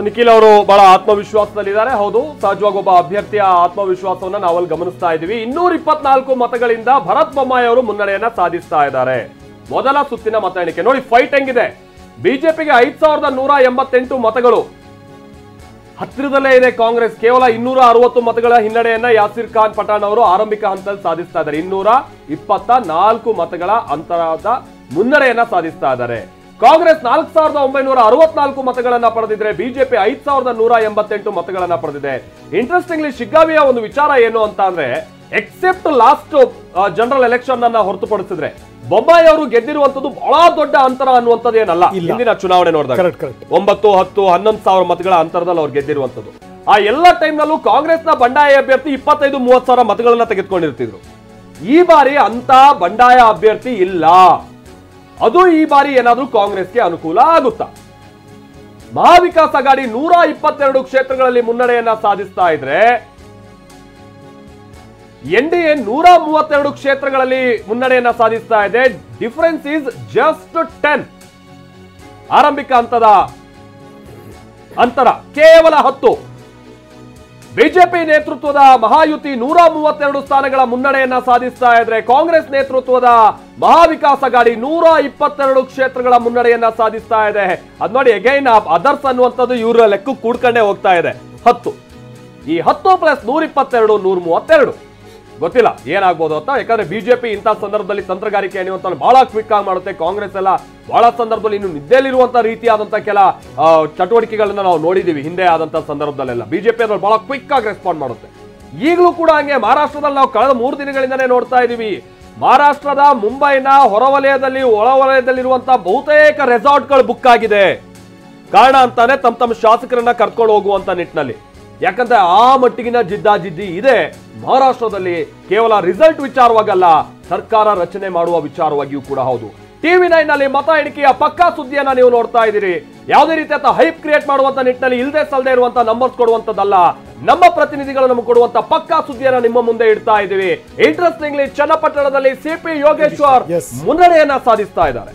ನಿಖಿಲ್ ಅವರು ಬಹಳ ಆತ್ಮವಿಶ್ವಾಸದಲ್ಲಿದ್ದಾರೆ. ಹೌದು, ಸಹಜವಾಗಿ ಒಬ್ಬ ಅಭ್ಯರ್ಥಿಯ ಆತ್ಮವಿಶ್ವಾಸವನ್ನ ನಾವಲ್ಲಿ ಗಮನಿಸ್ತಾ ಇದ್ದೀವಿ. 224 ಮತಗಳಿಂದ ಭರತ್ ಬೊಮ್ಮಾಯಿ ಅವರು ಮುನ್ನಡೆಯನ್ನ ಸಾಧಿಸ್ತಾ ಇದ್ದಾರೆ. ಮೊದಲ ಸುತ್ತಿನ ಮತ ಎಣಿಕೆ ನೋಡಿ, ಫೈಟ್ ಹೆಂಗಿದೆ. ಬಿಜೆಪಿಗೆ 5188 ಮತಗಳು, ಹತ್ತಿರದಲ್ಲೇ ಇದೆ ಕಾಂಗ್ರೆಸ್. ಕೇವಲ 260 ಮತಗಳ ಹಿನ್ನಡೆಯನ್ನ ಯಾಸಿರ್ ಖಾನ್ ಪಠಾಣ್ ಅವರು ಆರಂಭಿಕ ಹಂತದಲ್ಲಿ ಸಾಧಿಸ್ತಾ ಇದ್ದಾರೆ. 224 ಮತಗಳ ಅಂತರದ ಮುನ್ನಡೆಯನ್ನ ಸಾಧಿಸ್ತಾ ಇದ್ದಾರೆ. ಕಾಂಗ್ರೆಸ್ 4964 ಮತಗಳನ್ನ ಪಡೆದಿದ್ರೆ ಬಿಜೆಪಿ 5188 ಮತಗಳನ್ನ ಪಡೆದಿದೆ. ಇಂಟ್ರೆಸ್ಟಿಂಗ್ಲಿ ಶಿಗ್ಗಾವಿಯ ಒಂದು ವಿಚಾರ ಏನು ಅಂತ ಅಂದ್ರೆ, ಎಕ್ಸೆಪ್ಟ್ ಲಾಸ್ಟ್ ಜನರಲ್ ಎಲೆಕ್ಷನ್ ಅನ್ನ ಹೊರತುಪಡಿಸಿದ್ರೆ ಬೊಮ್ಮಾಯಿ ಅವರು ಗೆದ್ದಿರುವಂತದ್ದು ಬಹಳ ದೊಡ್ಡ ಅಂತರ ಅನ್ನುವಂಥದ್ದು ಏನಲ್ಲ. ಹಿಂದಿನ ಚುನಾವಣೆ ನೋಡಿದಾಗ 9, 10, 11 ಸಾವಿರ ಮತಗಳ ಅಂತರದಲ್ಲಿ ಅವ್ರು ಗೆದ್ದಿರುವಂತದ್ದು. ಆ ಎಲ್ಲ ಟೈಮ್ ನಲ್ಲೂ ಕಾಂಗ್ರೆಸ್ನ ಬಂಡಾಯ ಅಭ್ಯರ್ಥಿ 25, 30 ಸಾವಿರ ಮತಗಳನ್ನ ತೆಗೆದುಕೊಂಡಿರ್ತಿದ್ರು. ಈ ಬಾರಿ ಅಂತ ಬಂಡಾಯ ಅಭ್ಯರ್ಥಿ ಇಲ್ಲ. ಅದು ಈ ಬಾರಿ ಏನಾದ್ರೂ ಕಾಂಗ್ರೆಸ್ಗೆ ಅನುಕೂಲ ಆಗುತ್ತಾ? ಮಹಾವಿಕಾಸ್ ಅಘಾಡಿ 122 ಕ್ಷೇತ್ರಗಳಲ್ಲಿ ಮುನ್ನಡೆಯನ್ನ ಸಾಧಿಸ್ತಾ ಇದ್ರೆ, ಎನ್ಡಿಎ 132 ಕ್ಷೇತ್ರಗಳಲ್ಲಿ ಮುನ್ನಡೆಯನ್ನ ಸಾಧಿಸ್ತಾ ಇದೆ. Difference is just 10. ಆರಂಭಿಕ ಹಂತದ ಅಂತರ ಕೇವಲ 10. ಬಿಜೆಪಿ ನೇತೃತ್ವದ ಮಹಾಯುತಿ 132 ಸ್ಥಾನಗಳ ಮುನ್ನಡೆಯನ್ನ ಸಾಧಿಸ್ತಾ ಇದ್ರೆ, ಕಾಂಗ್ರೆಸ್ ನೇತೃತ್ವದ ಮಹಾವಿಕಾಸ್ ಅಘಾಡಿ 122 ಕ್ಷೇತ್ರಗಳ ಮುನ್ನಡೆಯನ್ನ ಸಾಧಿಸ್ತಾ ಇದೆ. ಅದ್ ನೋಡಿ, ಅಗೈನ್ ಅದರ್ಸ್ ಅನ್ನುವಂಥದ್ದು ಇವರ ಲೆಕ್ಕ ಕೂಡ್ಕೊಂಡೇ ಹೋಗ್ತಾ ಇದೆ. 10 ಈ 10 ಪ್ಲಸ್ 122 132 ಗೊತ್ತಿಲ್ಲ ಏನಾಗ್ಬೋದು ಅಂತ. ಯಾಕಂದ್ರೆ ಬಿಜೆಪಿ ಇಂಥ ಸಂದರ್ಭದಲ್ಲಿ ತಂತ್ರಗಾರಿಕೆ ಅನ್ನುವಂಥ ಬಹಳ ಕ್ವಿಕ್ ಆಗಿ ಮಾಡುತ್ತೆ. ಕಾಂಗ್ರೆಸ್ ಎಲ್ಲ ಬಹಳ ಸಂದರ್ಭದಲ್ಲಿ ಇನ್ನು ನಿದ್ದೆಯಲ್ಲಿರುವಂತಹ ರೀತಿಯಾದಂತಹ ಕೆಲ ಚಟುವಟಿಕೆಗಳನ್ನ ನಾವು ನೋಡಿದೀವಿ ಹಿಂದೆ ಆದಂತಹ ಸಂದರ್ಭದಲ್ಲೆಲ್ಲ. ಬಿಜೆಪಿ ಅದ್ರಲ್ಲಿ ಬಹಳ ಕ್ವಿಕ್ ಆಗಿ ರೆಸ್ಪಾಂಡ್ ಮಾಡುತ್ತೆ. ಈಗಲೂ ಕೂಡ ಹಂಗೆ ಮಹಾರಾಷ್ಟ್ರದಲ್ಲಿ ನಾವು ಕಳೆದ 3 ದಿನಗಳಿಂದನೇ ನೋಡ್ತಾ ಇದೀವಿ. ಮಹಾರಾಷ್ಟ್ರದ ಮುಂಬೈನ ಹೊರವಲಯದಲ್ಲಿ ಒಳವಲಯದಲ್ಲಿರುವಂತಹ ಬಹುತೇಕ ರೆಸಾರ್ಟ್ಗಳು ಬುಕ್ ಆಗಿದೆ. ಕಾರಣ ಅಂತಾನೆ ತಮ್ಮ ಶಾಸಕರನ್ನ ಕರ್ಕೊಂಡು ಹೋಗುವಂತ ನಿಟ್ಟಿನಲ್ಲಿ. ಯಾಕಂದ್ರೆ ಆ ಮಟ್ಟಿಗಿನ ಜಿದ್ದಾಜಿದ್ದಿ ಇದೆ ಮಹಾರಾಷ್ಟ್ರದಲ್ಲಿ. ಕೇವಲ ರಿಸಲ್ಟ್ ವಿಚಾರವಾಗಲ್ಲ, ಸರ್ಕಾರ ರಚನೆ ಮಾಡುವ ವಿಚಾರವಾಗಿಯೂ ಕೂಡ ಹೌದು. TV9 ನಲ್ಲಿ ಮತ ಎಣಿಕೆಯ ಪಕ್ಕಾ ಸುದ್ದಿಯನ್ನ ನೀವು ನೋಡ್ತಾ ಇದ್ದೀರಿ. ಯಾವುದೇ ರೀತಿಯ ಹೈಪ್ ಕ್ರಿಯೇಟ್ ಮಾಡುವಂತ ನಿಟ್ಟಿನಲ್ಲಿ ಇಲ್ಲದೆ ಸಲ್ಲದೆ ಇರುವಂತ ನಂಬರ್ಸ್ ಕೊಡುವಂತದ್ದಲ್ಲ, ನಮ್ಮ ಪ್ರತಿನಿಧಿಗಳು ನಮಗೆ ಕೊಡುವಂತ ಪಕ್ಕಾ ಸುದ್ದಿಯನ್ನ ನಿಮ್ಮ ಮುಂದೆ ಇಡ್ತಾ ಇದ್ದೀವಿ. ಇಂಟ್ರೆಸ್ಟಿಂಗ್ಲಿ ಚನ್ನಪಟ್ಟಣದಲ್ಲಿ ಸಿಪಿ ಯೋಗೇಶ್ವರ್ ಮುನ್ನಡೆಯನ್ನ ಸಾಧಿಸ್ತಾ ಇದ್ದಾರೆ.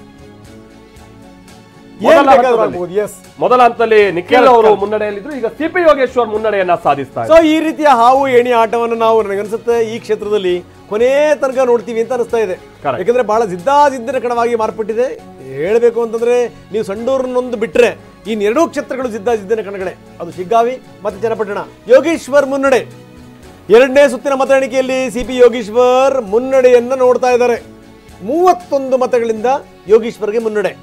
ಮೊದಲ ಹಂತದಲ್ಲಿ ನಿಖಿಲ್ ಅವರು ಮುನ್ನಡೆಯಲ್ಲಿದ್ರು, ಈಗ ಸಿಪಿ ಯೋಗೇಶ್ವರ್ ಮುನ್ನಡೆಯನ್ನ ಸಾಧಿಸ್ತಾರೆ. ಸೊ ಈ ರೀತಿಯ ಹಾವು ಏಣಿ ಆಟವನ್ನು ನಾವು ನನಗನ್ಸುತ್ತೆ ಈ ಕ್ಷೇತ್ರದಲ್ಲಿ ಕೊನೆ ತನಕ ನೋಡ್ತೀವಿ ಅಂತ ಅನಿಸ್ತಾ ಇದೆ. ಯಾಕಂದ್ರೆ ಬಹಳ ಜಿದ್ದಾಜಿದ್ದಿನ ಕಣವಾಗಿ ಮಾರ್ಪಟ್ಟಿದೆ. ಹೇಳಬೇಕು ಅಂತಂದ್ರೆ ನೀವು ಸಂಡೂರನ್ನೊಂದು ಬಿಟ್ರೆ ಇನ್ 2 ಕ್ಷೇತ್ರಗಳು ಜಿದ್ದಾಜಿದ್ದಿನ ಕಣಗಳೇ. ಅದು ಶಿಗ್ಗಾವಿ ಮತ್ತೆ ಚನ್ನಪಟ್ಟಣ. ಯೋಗೇಶ್ವರ್ ಮುನ್ನಡೆ. 2ನೇ ಸುತ್ತಿನ ಮತ ಎಣಿಕೆಯಲ್ಲಿ ಸಿಪಿ ಯೋಗೇಶ್ವರ್ ಮುನ್ನಡೆಯನ್ನ ನೋಡ್ತಾ ಇದ್ದಾರೆ. 31 ಮತಗಳಿಂದ ಯೋಗೇಶ್ವರ್ಗೆ ಮುನ್ನಡೆ.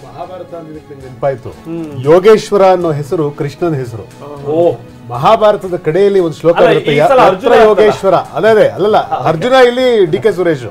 ಮಹಾಭಾರತ ನೆನಪಾಯ್ತು. ಯೋಗೇಶ್ವರ ಅನ್ನೋ ಹೆಸರು ಕೃಷ್ಣನ ಹೆಸರು. ಮಹಾಭಾರತದ ಕಡೆಯಲ್ಲಿ ಒಂದು ಶ್ಲೋಕ ಬರುತ್ತೆ, ಯೋಗೇಶ್ವರ. ಅದೇ ಅಲ್ಲಲ್ಲ, ಅರ್ಜುನ ಇಲ್ಲಿ ಡಿ ಕೆ ಸುರೇಶ್.